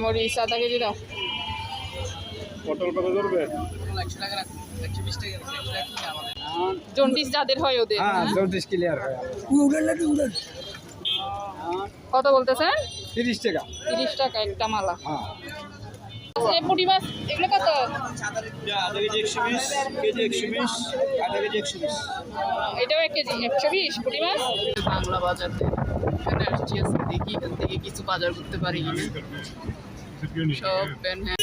মরিচ আধা কেজি দাও। পটল কত ধরবে? জন্ডিস যাদের হয় ওদের। হ্যাঁ জন্ডিস ক্লিয়ার হয়। কত বলতেছেন? 30 টাকা। 30 টাকা একটা মালা। হ্যাঁ এই পুঁটি মাছ এগুলো কত? আধা কেজি 120, কেজি 120, আধা কেজি 120। এটাও 1 কেজি 120 পুঁটি মাছ। বাংলা বাজার এখানে আসছি আজকে, দেখি এখান থেকে কিছু বাজার করতে পারি কিনা। সব প্যান হ্যাঁ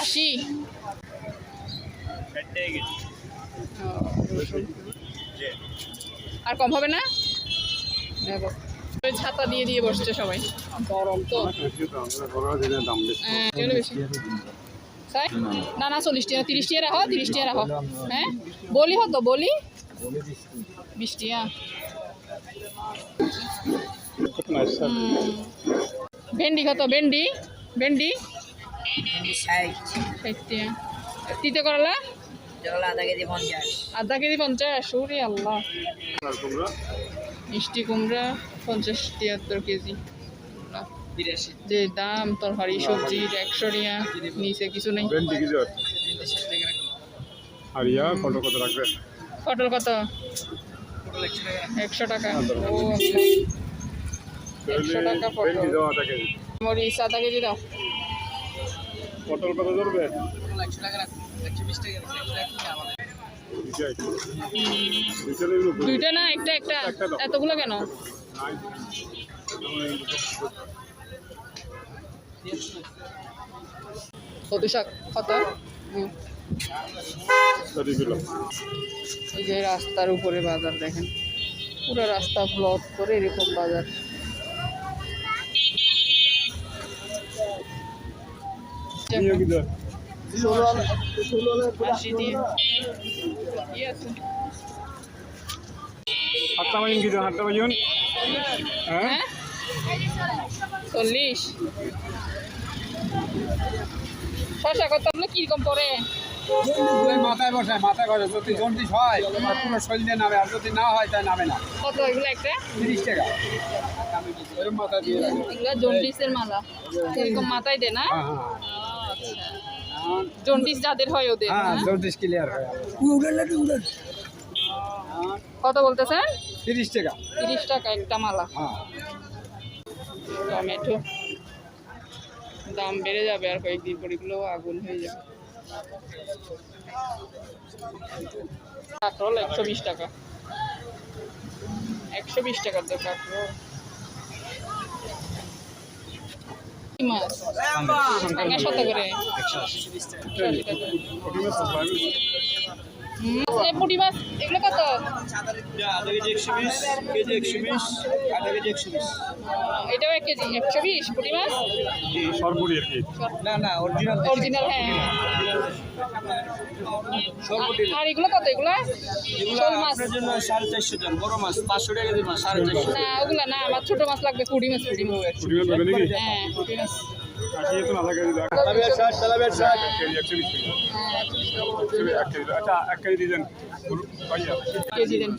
আশি। আর কম হবে না? ছাতা দিয়ে দিয়ে বসছে সবাই, গরম তো। এগুলো বেশি তাই না, না 40 টাকা 30 টাকা রাখো, 30 টাকা রাখো। হ্যাঁ বলি হতো, বলি 20 টাকা। ভেন্ডি কত? ভেন্ডি ভেন্ডি 60 টাকা। তিতে করলা আধা কেজি 50। ওরে আল্লাহ। মিষ্টি কুমড়া 50-73 কেজি। যে দাম তরকারি সবজির 100 টাকা, নিচে কিছু নেই। পটল কত রাখবে? পটল কত? 100 টাকা। ও 100 টাকা পটল। মরিচ আধা কেজি দাও। পটল কত ধরবে? দুইটা না একটা একটা, এতগুলো কেন? কত শাক কত? এই যে রাস্তার উপরে বাজার দেখেন, পুরো রাস্তা ব্লক করে এরকম বাজার। হ্যাঁ 40। শশা কত? কিরকম পরে? মাথায় বসায়, মাথায় বসে। যদি জন্ডিস হয় পুরো শরীরে নামে, আর যদি না হয় তাই নামে না। কত এগুলো একটা? 30 টাকা। এরকম মাথা দিয়ে রাখে। এগুলো জন্ডিসের মালা, এরকম মাথায় দে না? হ্যাঁ হ্যাঁ জন্ডিস যাদের হয় ওদের। হ্যাঁ জন্ডিস ক্লিয়ার হয়। কত বলতেছেন? 30 টাকা। 30 টাকা একটা মালা। হ্যাঁ টমেটো দাম বেড়ে যাবে আর কয়েকদিন পর, এগুলো আগুন হয়ে যাবে। কাঁকরোল 120 টাকা। 120 টাকার তো কাঁকরোল। মাছ টাকা শত করে 180 টাকা। পুঁটি মাছ এগুলো কত? আধা কেজি 120, কেজি 120, আধা কেজি 120। এটাও 1 কেজি 120 পুঁটি মাছ। সরপুরি আর কি। না না অরিজিনাল অরিজিনাল হ্যাঁ। আর এগুলো কত? এগুলো শোল মাছ আপনার জন্য 450 জন, বড় মাছ 500 টাকা কেজি মাছ 450। না, ওগুলা না, আমার ছোট মাছ লাগবে। পুঁটি মাছ, পুঁটি মাছ। হ্যাঁ পুঁটি মাছ। Tilapia 60, tilapia 60। আচ্ছা 1 কেজি দিবেন। কেজি দেন।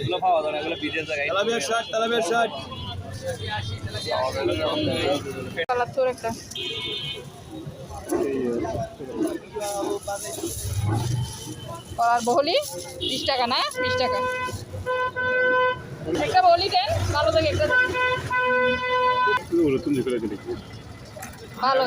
এগুলো পাওয়া যায় না, এগুলো বিদেশ জায়গায়। Tilapia 60, tilapia 60। কালার একটা কলার বহলি 20 টাকা না? 20 টাকা একটা বহলি দেন। ভালো থাকে একটা, ভালো।